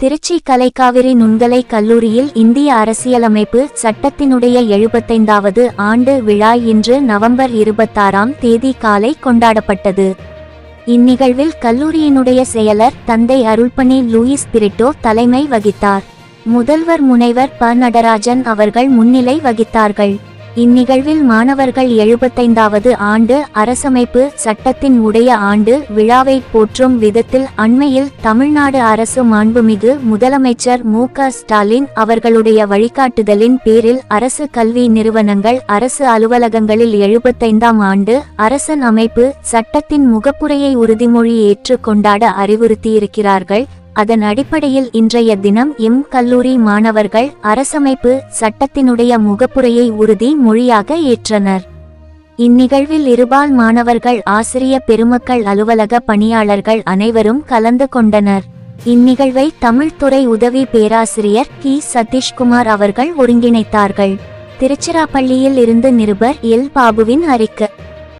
திருச்சி கலைக்காவிரி நுண்கலை கல்லூரியில் இந்திய அரசியலமைப்பு சட்டத்தினுடைய 75வது ஆண்டு விழா இன்று நவம்பர் 26ஆம் தேதி காலை கொண்டாடப்பட்டது. இந்நிகழ்வில் கல்லூரியினுடைய செயலர் தந்தை அருள்பணி லூயிஸ் பிரிட்டோ தலைமை வகித்தார். முதல்வர் முனைவர் ப. நடராஜன் அவர்கள் முன்னிலை வகித்தார்கள். இந்நிகழ்வில் மாணவர்கள் 75வது ஆண்டு அரசமைப்பு சட்டத்தின் உடைய ஆண்டு விழாவை போற்றும் விதத்தில் அண்மையில் தமிழ்நாடு அரசு மாண்புமிகு முதலமைச்சர் மு. க. ஸ்டாலின் அவர்களுடைய வழிகாட்டுதலின் பேரில் அரசு கல்வி நிறுவனங்கள் அரசு அலுவலகங்களில் 75ஆம் ஆண்டு அரசன் அமைப்பு சட்டத்தின் முகப்புரையை உறுதிமொழி ஏற்று கொண்டாட அறிவுறுத்தியிருக்கிறார்கள். அதன் அடிப்படையில் இன்றைய தினம் கல்லூரி மாணவர்கள் அரசமைப்பு சட்டத்தினுடைய முகப்புரையை உறுதி மொழியாக ஏற்றனர். இந்நிகழ்வில் இருபால் மாணவர்கள் ஆசிரிய பெருமக்கள் அலுவலக பணியாளர்கள் அனைவரும் கலந்து கொண்டனர். இந்நிகழ்வை தமிழ்துறை உதவி பேராசிரியர் கி. சதீஷ்குமார் அவர்கள் ஒருங்கிணைத்தார்கள். திருச்சிராப்பள்ளியில் இருந்து நிருபர் எல். பாபுவின் அறிக்கை.